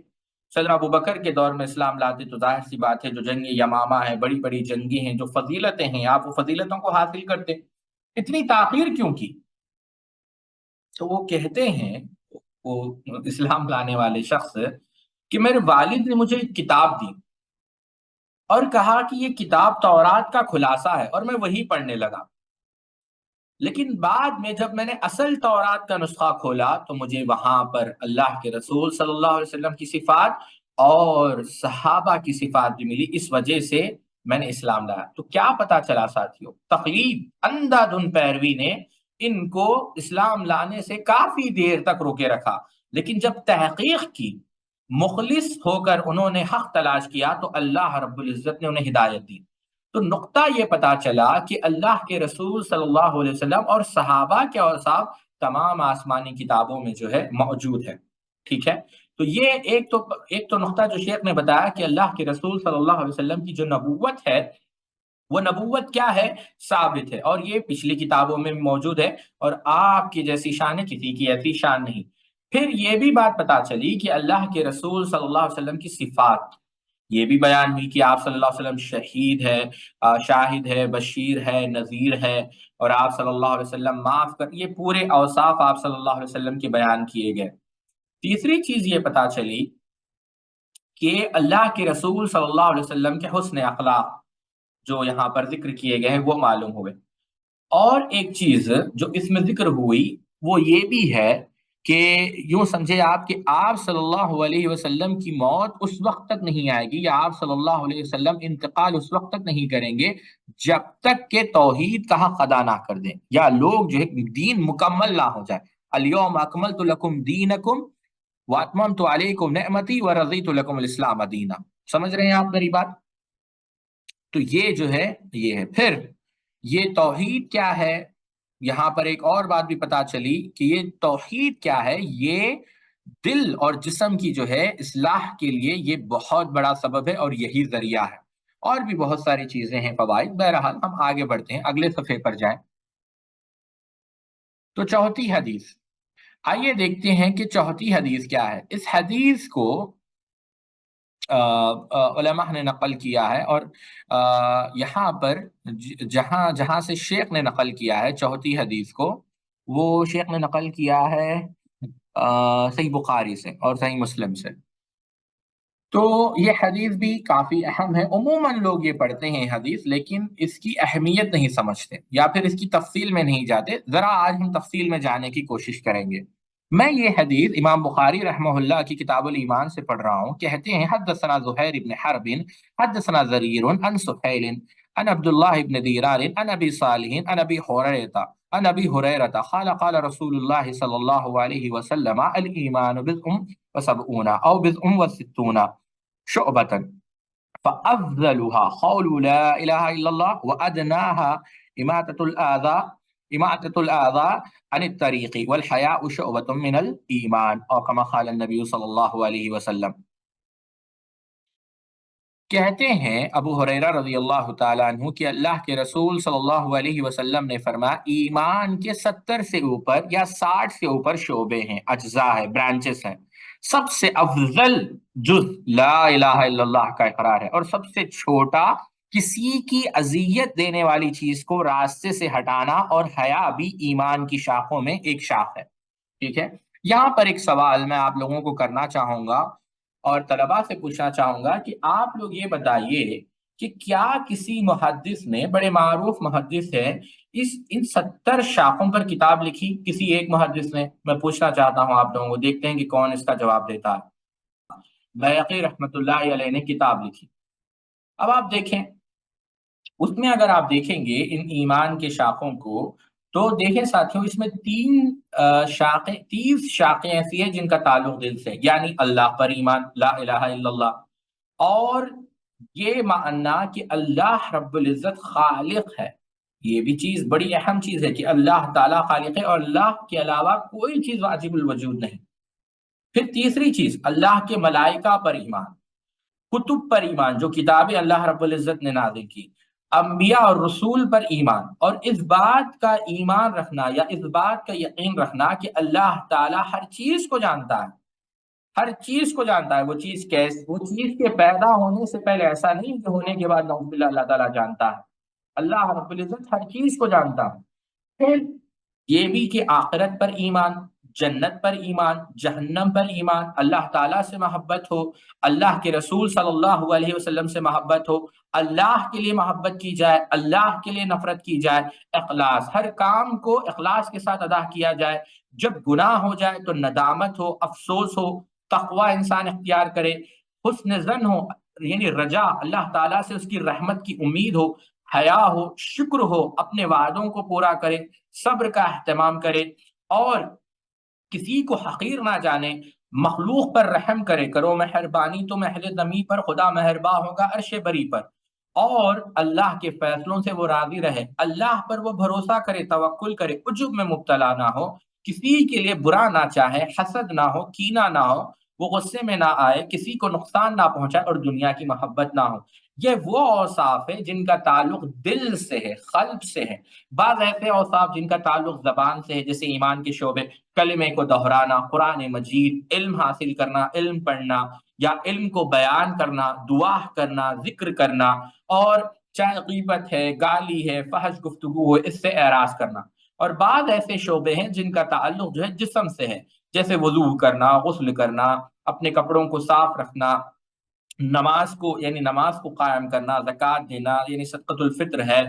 سیدنا ابو بکر کے دور میں اسلام لاتے تو ظاہر سی بات ہے جو جنگ یمامہ ہے، بڑی بڑی جنگی ہیں، جو فضیلتیں ہیں، آپ وہ فضیلتوں کو حاصل کرتے، اتنی تاخیر کیوں کی؟ تو وہ کہتے ہیں، وہ اسلام لانے والے شخص، کہ میرے والد نے مجھے ایک کتاب دی اور کہا کہ یہ کتاب تورات کا خلاصہ ہے، اور میں وہی پڑھنے لگا، لیکن بعد میں جب میں نے اصل تورات کا نسخہ کھولا تو مجھے وہاں پر اللہ کے رسول صلی اللہ علیہ وسلم کی صفات اور صحابہ کی صفات بھی ملی، اس وجہ سے میں نے اسلام لایا۔ تو کیا پتا چلا ساتھیوں، تقلید، اندھا دھند پیروی نے ان کو اسلام لانے سے کافی دیر تک روکے رکھا، لیکن جب تحقیق کی، مخلص ہو کر انہوں نے حق تلاش کیا، تو اللہ رب العزت نے انہیں ہدایت دی۔ تو نقطہ یہ پتا چلا کہ اللہ کے رسول صلی اللہ علیہ وسلم اور صحابہ کے اوصاف تمام آسمانی کتابوں میں جو ہے موجود ہے، ٹھیک ہے؟ تو یہ ایک تو نقطہ جو شیخ نے بتایا کہ اللہ کے رسول صلی اللہ علیہ وسلم کی جو نبوت ہے، وہ نبوت کیا ہے؟ ثابت ہے، اور یہ پچھلی کتابوں میں موجود ہے، اور آپ کی جیسی شان ہے، کسی کی ایسی شان نہیں۔ پھر یہ بھی بات پتا چلی کہ اللہ کے رسول صلی اللہ علیہ وسلم کی صفات یہ بھی بیان ہوئی کہ آپ صلی اللہ علیہ وسلم شہید ہے، شاہد ہے، بشیر ہے، نذیر ہے، اور آپ صلی اللہ علیہ وسلم معاف کر، یہ پورے اوصاف آپ صلی اللہ علیہ وسلم کے بیان کیے گئے۔ تیسری چیز یہ پتا چلی کہ اللہ کے رسول صلی اللہ علیہ وسلم کے حسن اخلاق جو یہاں پر ذکر کیے گئے ہیں وہ معلوم ہوئے۔ اور ایک چیز جو اس میں ذکر ہوئی وہ یہ بھی ہے کہ یوں سمجھے آپ کہ آپ صلی اللہ علیہ وسلم کی موت اس وقت تک نہیں آئے گی، یا آپ صلی اللہ علیہ وسلم انتقال اس وقت تک نہیں کریں گے جب تک کہ توحید کا حق ادا نہ کر دیں، یا لوگ جو ہے دین مکمل نہ ہو جائے۔ الیوم اکملت لکم دینکم واتممت علیکم نعمتی ورضیت لکم الاسلام دینا۔ سمجھ رہے ہیں آپ میری بات؟ تو یہ جو ہے یہ ہے۔ پھر یہ توحید کیا ہے؟ یہاں پر ایک اور بات بھی پتا چلی کہ یہ توحید کیا ہے، یہ دل اور جسم کی جو ہے اصلاح کے لیے یہ بہت بڑا سبب ہے، اور یہی ذریعہ ہے۔ اور بھی بہت ساری چیزیں ہیں، فوائد۔ بہرحال ہم آگے بڑھتے ہیں، اگلے صفحے پر جائیں۔ تو چوتھی حدیث، آئیے دیکھتے ہیں کہ چوتھی حدیث کیا ہے۔ اس حدیث کو علماء نے نقل کیا ہے، اور یہاں پر جہاں جہاں سے شیخ نے نقل کیا ہے چوتھی حدیث کو، وہ شیخ نے نقل کیا ہے صحیح بخاری سے اور صحیح مسلم سے۔ تو یہ حدیث بھی کافی اہم ہے، عموماً لوگ یہ پڑھتے ہیں حدیث، لیکن اس کی اہمیت نہیں سمجھتے یا پھر اس کی تفصیل میں نہیں جاتے۔ ذرا آج ہم تفصیل میں جانے کی کوشش کریں گے۔ میں یہ حدیث امام بخاری رحمہ اللہ کی کتاب الایمان سے پڑھ رہا ہوں۔ کہتے ہیں حدثنا زہیر بن حرب حدثنا زریر عن سہیل عن عبد اللہ بن دیرار عن ابی صالح عن ابی ہریرہ قال قال رسول اللہ صلی اللہ علیہ وسلم الایمان بضع وسبعون او بضع وستون شعبة فأفضلها قول لا إله إلا الله وأدناها إماتة الآذى اماطۃ الاذى عن الطریق والحیاء شعبۃ من الایمان، اور کما قال النبی صلی اللہ علیہ وسلم۔ کہتے ہیں ابو ہریرہ رضی اللہ تعالیٰ عنہ کہ اللہ کے رسول صلی اللہ علیہ وسلم نے فرمایا ایمان کے 70 سے اوپر یا 60 سے اوپر شعبے ہیں، اجزاء ہے، برانچز ہیں۔ سب سے افضل جز لا الہ الا اللہ کا اقرار ہے، اور سب سے چھوٹا کسی کی اذیت دینے والی چیز کو راستے سے ہٹانا، اور حیا بھی ایمان کی شاخوں میں ایک شاخ ہے۔ ٹھیک ہے، یہاں پر ایک سوال میں آپ لوگوں کو کرنا چاہوں گا اور طلباء سے پوچھنا چاہوں گا کہ آپ لوگ یہ بتائیے کہ کیا کسی محدث نے، بڑے معروف محدث ہے، ان 70 شاخوں پر کتاب لکھی؟ کسی ایک محدث نے؟ میں پوچھنا چاہتا ہوں آپ لوگوں کو، دیکھتے ہیں کہ کون اس کا جواب دیتا ہے۔ بیہقی رحمۃ اللہ علیہ نے کتاب لکھی۔ اب آپ دیکھیں اس میں، اگر آپ دیکھیں گے ان ایمان کے شاخوں کو، تو دیکھیں ساتھیوں اس میں 30 شاخیں ایسی ہیں جن کا تعلق دل سے، یعنی اللہ پر ایمان، لا الہ الا اللہ، اور یہ ماننا کہ اللہ رب العزت خالق ہے۔ یہ بھی چیز بڑی اہم چیز ہے کہ اللہ تعالیٰ خالق ہے اور اللہ کے علاوہ کوئی چیز واجب الوجود نہیں۔ پھر تیسری چیز، اللہ کے ملائکہ پر ایمان، کتب پر ایمان، جو کتابیں اللہ رب العزت نے نازل کی، انبیاء اور رسول پر ایمان، اور اس بات کا ایمان رکھنا یا اس بات کا یقین رکھنا کہ اللہ تعالیٰ ہر چیز کو جانتا ہے، ہر چیز کو جانتا ہے۔ وہ چیز کے پیدا ہونے سے پہلے، ایسا نہیں کہ ہونے کے بعد نعوذ باللہ اللہ تعالیٰ جانتا ہے۔ اللہ رب العزت ہر چیز کو جانتا ہے۔ پھر یہ بھی کہ آخرت پر ایمان، جنت پر ایمان، جہنم پر ایمان، اللہ تعالیٰ سے محبت ہو، اللہ کے رسول صلی اللہ علیہ وسلم سے محبت ہو، اللہ کے لیے محبت کی جائے، اللہ کے لیے نفرت کی جائے، اخلاص، ہر کام کو اخلاص کے ساتھ ادا کیا جائے، جب گناہ ہو جائے تو ندامت ہو، افسوس ہو، تقوی انسان اختیار کرے، حسن ظن ہو، یعنی رجا، اللہ تعالیٰ سے اس کی رحمت کی امید ہو، حیا ہو، شکر ہو، اپنے وعدوں کو پورا کرے، صبر کا اہتمام کرے، اور کسی کو حقیر نہ جانے، مخلوق پر رحم کرے، کرو مہربانی تو محل زمیں پر، خدا مہرباں ہوگا عرش بری پر، اور اللہ کے فیصلوں سے وہ راضی رہے، اللہ پر وہ بھروسہ کرے، توکل کرے، عجب میں مبتلا نہ ہو، کسی کے لیے برا نہ چاہے، حسد نہ ہو، کینہ نہ ہو، وہ غصے میں نہ آئے، کسی کو نقصان نہ پہنچائے، اور دنیا کی محبت نہ ہو۔ یہ وہ اوصاف ہے جن کا تعلق دل سے ہے، قلب سے ہے۔ بعض ایسے اوصاف جن کا تعلق زبان سے ہے، جیسے ایمان کے شعبے، کلمے کو دہرانا، قرآن مجید، علم حاصل کرنا، علم پڑھنا، یا علم کو بیان کرنا، دعا کرنا، ذکر کرنا، اور چاہے غیبت ہے، گالی ہے، فحش گفتگو ہے، اس سے اعراض کرنا۔ اور بعض ایسے شعبے ہیں جن کا تعلق جو ہے جسم سے ہے، جیسے وضو کرنا، غسل کرنا، اپنے کپڑوں کو صاف رکھنا، نماز کو قائم کرنا، زکوٰۃ دینا یعنی صدقۃ الفطر ہے،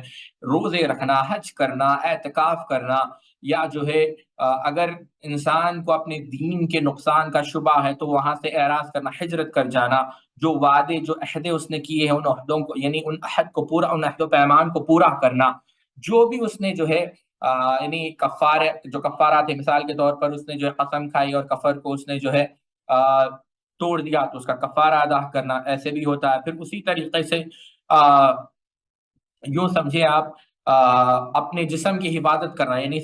روزے رکھنا، حج کرنا، اعتکاف کرنا، یا جو ہے اگر انسان کو اپنے دین کے نقصان کا شبہ ہے تو وہاں سے اعراض کرنا، ہجرت کر جانا، جو وعدے، جو عہدے اس نے کیے ہیں ان عہدوں کو، یعنی ان عہد و پیمان کو پورا کرنا، جو بھی اس نے جو ہے یعنی کفارات، مثال کے طور پر اس نے جو ہے قسم کھائی اور کفر کو اس نے جو ہے توڑ دیا تو اس کا کفارہ ادا کرنا، ایسے بھی ہوتا ہے۔ پھر اسی طریقے سے یوں سمجھے آپ اپنے جسم کی حفاظت کرنا، یعنی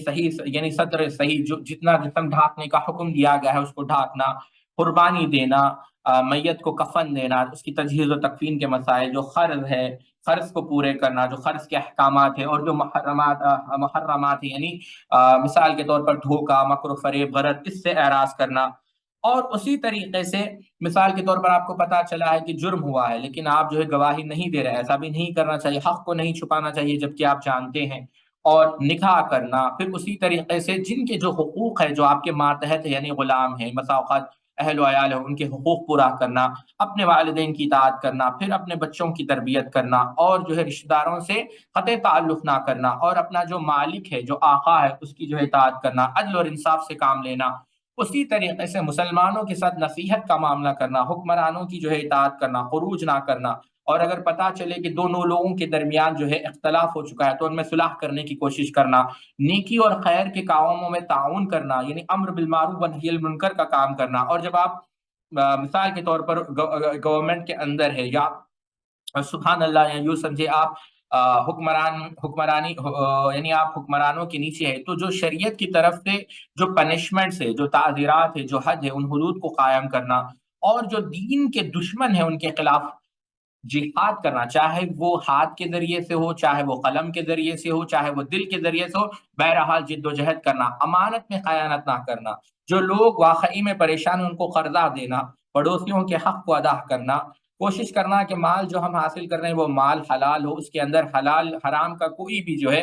یعنی صدر صحیح، جو جتنا جسم ڈھانکنے کا حکم دیا گیا ہے اس کو ڈھانکنا، قربانی دینا، میت کو کفن دینا، اس کی تجہیز و تکفین کے مسائل، جو قرض ہے، قرض کو پورے کرنا، جو قرض کے احکامات ہیں، اور جو محرمات ہیں، یعنی مثال کے طور پر دھوکہ، مکر و فریب، غرض، اس سے اعراض کرنا۔ اور اسی طریقے سے مثال کے طور پر آپ کو پتا چلا ہے کہ جرم ہوا ہے لیکن آپ جو ہے گواہی نہیں دے رہے، ایسا بھی نہیں کرنا چاہیے، حق کو نہیں چھپانا چاہیے جبکہ آپ جانتے ہیں، اور نکاح کرنا۔ پھر اسی طریقے سے جن کے جو حقوق ہے، جو آپ کے ماتحت ہے، یعنی غلام ہیں، بسا اوقات اہل و عیال ہے، ان کے حقوق پورا کرنا، اپنے والدین کی اطاعت کرنا، پھر اپنے بچوں کی تربیت کرنا، اور جو ہے رشتہ داروں سے قطع تعلق نہ کرنا، اور اپنا جو مالک ہے، جو آقا ہے، اس کی جو ہے اطاعت کرنا، عدل اور انصاف سے کام لینا۔ اسی طریقے سے مسلمانوں کے ساتھ نصیحت کا معاملہ کرنا، حکمرانوں کی جو ہے اطاعت کرنا، خروج نہ کرنا، اور اگر پتا چلے کہ دونوں لوگوں کے درمیان جو ہے اختلاف ہو چکا ہے تو ان میں صلح کرنے کی کوشش کرنا، نیکی اور خیر کے کاموں میں تعاون کرنا، یعنی امر بالمعروف و نہی عن المنکر کا کام کرنا۔ اور جب آپ مثال کے طور پر گورنمنٹ کے اندر ہے، یا سبحان اللہ، یا یوں سمجھے آپ حکمرانی یعنی آپ حکمرانوں کے نیچے ہے، تو جو شریعت کی طرف سے جو پنشمنٹس ہے، جو تعزیرات ہے، جو حد ہے، ان حدود کو قائم کرنا، اور جو دین کے دشمن ہیں ان کے خلاف جہاد کرنا، چاہے وہ ہاتھ کے ذریعے سے ہو، چاہے وہ قلم کے ذریعے سے ہو، چاہے وہ دل کے ذریعے سے ہو، بہرحال جد و جہد کرنا، امانت میں خیانت نہ کرنا، جو لوگ واقعی میں پریشان ہیں ان کو قرضہ دینا، پڑوسیوں کے حق کو ادا کرنا، کوشش کرنا کہ مال جو ہم حاصل کر رہے ہیں وہ مال حلال ہو، اس کے اندر حلال حرام کا کوئی بھی جو ہے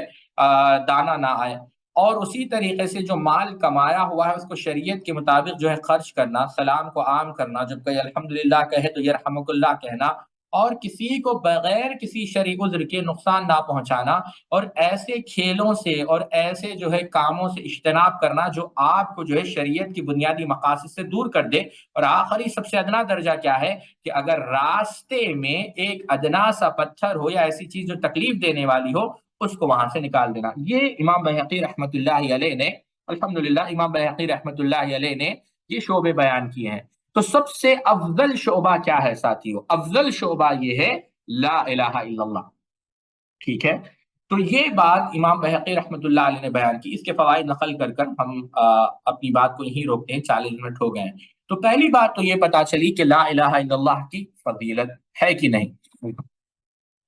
دانہ نہ آئے، اور اسی طریقے سے جو مال کمایا ہوا ہے اس کو شریعت کے مطابق جو ہے خرچ کرنا، سلام کو عام کرنا، جب کوئی الحمدللہ کہے تو یرحمک اللہ کہنا، اور کسی کو بغیر کسی شرعی عذر کے نقصان نہ پہنچانا، اور ایسے کھیلوں سے اور ایسے جو ہے کاموں سے اجتناب کرنا جو آپ کو جو ہے شریعت کی بنیادی مقاصد سے دور کر دے۔ اور آخری سب سے ادنا درجہ کیا ہے کہ اگر راستے میں ایک ادنا سا پتھر ہو یا ایسی چیز جو تکلیف دینے والی ہو، اس کو وہاں سے نکال دینا۔ یہ امام بہقی رحمۃ اللہ علیہ نے، الحمدللہ امام بہقی رحمۃ اللہ علیہ نے یہ شعبے بیان کیے ہیں۔ تو سب سے افضل شعبہ کیا ہے ساتھیو؟ افضل شعبہ یہ ہے لا الہ الا اللہ، ٹھیک ہے؟ تو یہ بات امام بہقی رحمۃ اللہ علیہ نے بیان کی، اس کے فوائد نقل کر کر ہم اپنی بات کو یہیں روکتے ہیں، 40 منٹ ہو گئے ہیں۔ تو پہلی بات تو یہ پتا چلی کہ لا الہ الا اللہ کی فضیلت ہے کہ نہیں۔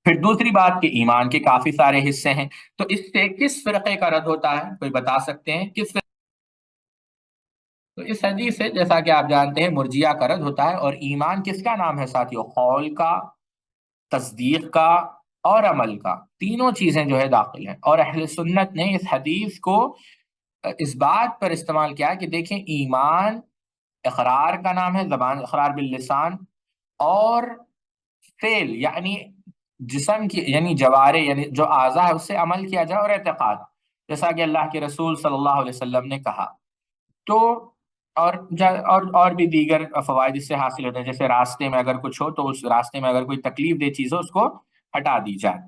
پھر دوسری بات کہ ایمان کے کافی سارے حصے ہیں، تو اس سے کس فرقے کا رد ہوتا ہے؟ کوئی بتا سکتے ہیں کس فرقے؟ تو اس حدیث سے جیسا کہ آپ جانتے ہیں مرجیہ کا رد ہوتا ہے، اور ایمان کس کا نام ہے ساتھیو؟ قول کا، تصدیق کا اور عمل کا، تینوں چیزیں جو ہے داخل ہیں۔ اور اہل سنت نے اس حدیث کو اس بات پر استعمال کیا کہ دیکھیں ایمان اقرار کا نام ہے، زبان اقرار باللسان، اور فعل یعنی جسم کی یعنی جوارے یعنی جو اعضاء ہے اس سے عمل کیا جائے، اور اعتقاد، جیسا کہ اللہ کے رسول صلی اللہ علیہ وسلم نے کہا۔ تو اور بھی دیگر فوائد اس سے حاصل ہوتے ہیں، جیسے راستے میں اگر کچھ ہو تو اس راستے میں اگر کوئی تکلیف دہ چیز ہو اس کو ہٹا دی جائے،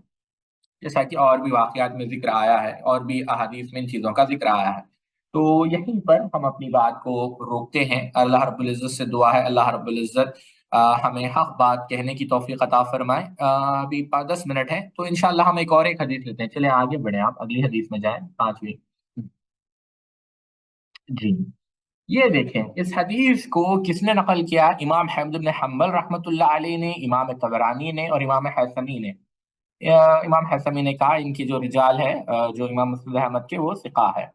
جیسا کہ اور بھی واقعات میں ذکر آیا ہے، اور بھی احادیث میں ان چیزوں کا ذکر آیا ہے۔ تو یہیں پر ہم اپنی بات کو روکتے ہیں۔ اللہ رب العزت سے دعا ہے اللہ رب العزت ہمیں حق بات کہنے کی توفیق عطا فرمائے۔ ابھی 10 منٹ ہیں تو انشاءاللہ ہم ایک حدیث لیتے ہیں۔ چلیں آگے بڑھیں، آپ اگلی حدیث میں جائیں، 5ویں۔ جی، یہ دیکھیں اس حدیث کو کس نے نقل کیا؟ امام احمد بن حنبل رحمۃ اللہ علیہ نے، امام طبرانی نے، اور امام حیثمی نے۔ امام حیثمی نے کہا ان کی جو رجال ہے جو امام مسند احمد کے، وہ ثقہ ہے۔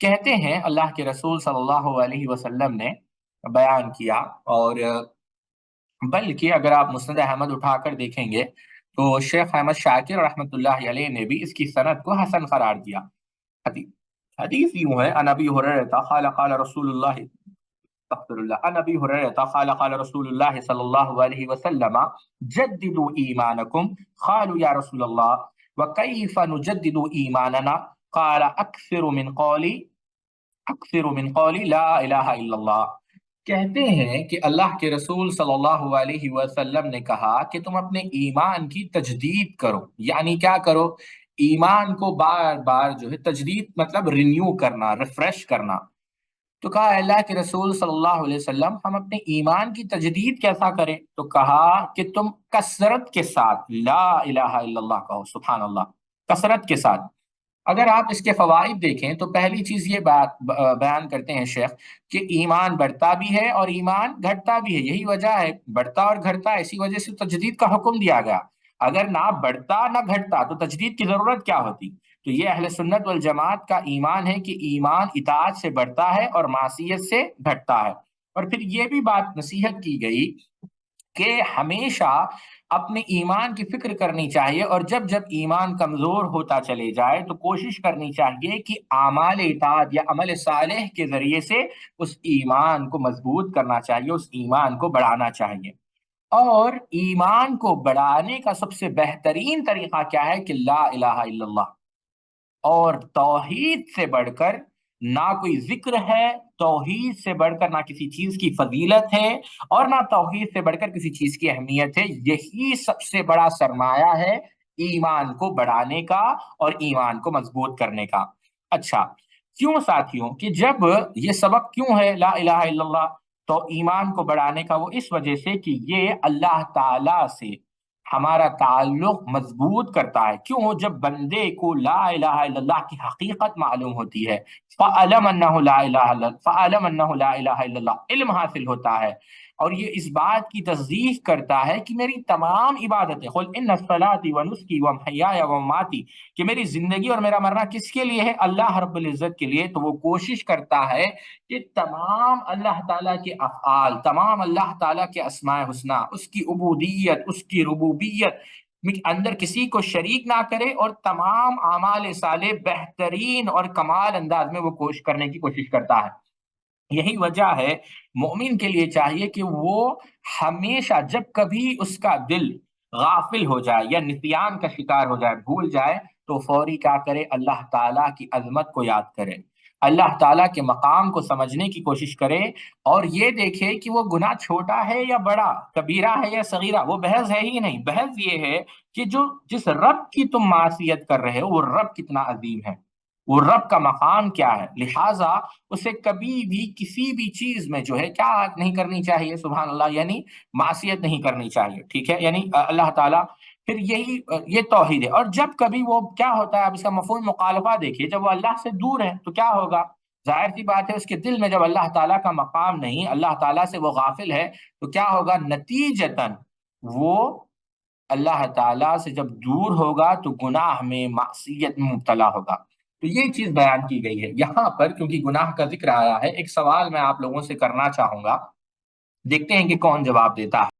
کہتے ہیں اللہ کے رسول صلی اللہ علیہ وسلم نے بیان کیا، اور بلکہ اگر آپ مسند احمد اٹھا کر دیکھیں گے تو شیخ احمد شاکر رحمۃ اللہ علیہ نے بھی اس کی سند کو حسن قرار دیا۔ حدیث حدیث یوں ہے، ان ابی ہریرہ قال قال رسول اللہ، استغفر اللہ، ان ابی ہریرہ قال قال رسول اللہ صلی اللہ علیہ وسلم جددوا ایمانکم، قالوا یا رسول اللہ وکیف نجدد ایماننا، قال اکثر من قولی لا الہ الا اللہ۔ کہتے ہیں کہ اللہ کے رسول صلی اللہ علیہ وسلم نے کہا کہ تم اپنے ایمان کی تجدید کرو، یعنی کیا کرو؟ ایمان کو بار بار جو ہے تجدید مطلب رینیو کرنا، ریفریش کرنا۔ تو کہا اللہ کے رسول صلی اللہ علیہ وسلم ہم اپنے ایمان کی تجدید کیسا کریں؟ تو کہا کہ تم کثرت کے ساتھ لا الہ الا اللہ کہو، سبحان اللہ، کثرت کے ساتھ۔ اگر آپ اس کے فوائد دیکھیں تو پہلی چیز یہ بات بیان کرتے ہیں شیخ کہ ایمان بڑھتا بھی ہے اور ایمان گھٹتا بھی ہے، یہی وجہ ہے بڑھتا اور گھٹتا، اسی وجہ سے تجدید کا حکم دیا گیا۔ اگر نہ بڑھتا نہ گھٹتا تو تجدید کی ضرورت کیا ہوتی؟ تو یہ اہل سنت والجماعت کا ایمان ہے کہ ایمان اطاعت سے بڑھتا ہے اور معصیت سے گھٹتا ہے۔ اور پھر یہ بھی بات نصیحت کی گئی کہ ہمیشہ اپنے ایمان کی فکر کرنی چاہیے، اور جب جب ایمان کمزور ہوتا چلے جائے تو کوشش کرنی چاہیے کہ اعمال اطاعت یا عمل صالح کے ذریعے سے اس ایمان کو مضبوط کرنا چاہیے، اس ایمان کو بڑھانا چاہیے۔ اور ایمان کو بڑھانے کا سب سے بہترین طریقہ کیا ہے کہ لا الہ الا اللہ، اور توحید سے بڑھ کر نہ کوئی ذکر ہے، توحید سے بڑھ کر نہ کسی چیز کی فضیلت ہے، اور نہ توحید سے بڑھ کر کسی چیز کی اہمیت ہے۔ یہی سب سے بڑا سرمایہ ہے ایمان کو بڑھانے کا اور ایمان کو مضبوط کرنے کا۔ اچھا، کیوں ساتھیوں کہ جب یہ سبب کیوں ہے لا الہ الا اللہ تو ایمان کو بڑھانے کا؟ وہ اس وجہ سے کہ یہ اللہ تعالی سے ہمارا تعلق مضبوط کرتا ہے۔ کیوں؟ جب بندے کو لا الہ الا اللہ کی حقیقت معلوم ہوتی ہے، فَأَعْلَمْ أَنَّهُ لَا إِلَهَ إِلَّا فَأَعْلَمْ أَنَّهُ لَا إِلَهَ إِلَّا اللَّهُ، علم حاصل ہوتا ہے، اور یہ اس بات کی تصدیق کرتا ہے کہ میری تمام عبادتیں، قُلْ إِنَّ الصَّلَاةِ وَنُسُكِي وَمَحْيَايَ وَمَمَاتِي، کہ میری زندگی اور میرا مرنا کس کے لیے ہے؟ اللہ رب العزت کے لیے۔ تو وہ کوشش کرتا ہے کہ تمام اللہ تعالیٰ کے افعال، تمام اللہ تعالیٰ کے اسماء حسنہ، اس کی عبودیت، اس کی ربوبیت میں اندر کسی کو شریک نہ کرے، اور تمام اعمال صالح بہترین اور کمال انداز میں وہ کوشش کرنے کی کوشش کرتا ہے۔ یہی وجہ ہے مومن کے لیے چاہیے کہ وہ ہمیشہ جب کبھی اس کا دل غافل ہو جائے یا نسیان کا شکار ہو جائے، بھول جائے، تو فوری کیا کرے؟ اللہ تعالیٰ کی عظمت کو یاد کرے، اللہ تعالیٰ کے مقام کو سمجھنے کی کوشش کرے، اور یہ دیکھے کہ وہ گناہ چھوٹا ہے یا بڑا، کبیرہ ہے یا صغیرہ، وہ بحث ہے ہی نہیں۔ بحث یہ ہے کہ جس رب کی تم معصیت کر رہے ہو وہ رب کتنا عظیم ہے، وہ رب کا مقام کیا ہے، لہٰذا اسے کبھی بھی کسی بھی چیز میں جو ہے کیا نہیں کرنی چاہیے، سبحان اللہ، یعنی معصیت نہیں کرنی چاہیے، ٹھیک ہے، یعنی اللہ تعالیٰ، پھر یہ توحید ہے۔ اور جب کبھی وہ کیا ہوتا ہے، اب اس کا مفہوم مخالفہ دیکھیے، جب وہ اللہ سے دور ہے تو کیا ہوگا؟ ظاہر سی بات ہے اس کے دل میں جب اللہ تعالیٰ کا مقام نہیں، اللہ تعالیٰ سے وہ غافل ہے، تو کیا ہوگا؟ نتیجتاً وہ اللہ تعالیٰ سے جب دور ہوگا تو گناہ میں، معصیت میں مبتلا ہوگا۔ تو یہ چیز بیان کی گئی ہے یہاں پر، کیونکہ گناہ کا ذکر آیا ہے۔ ایک سوال میں آپ لوگوں سے کرنا چاہوں گا، دیکھتے ہیں کہ کون جواب دیتا ہے۔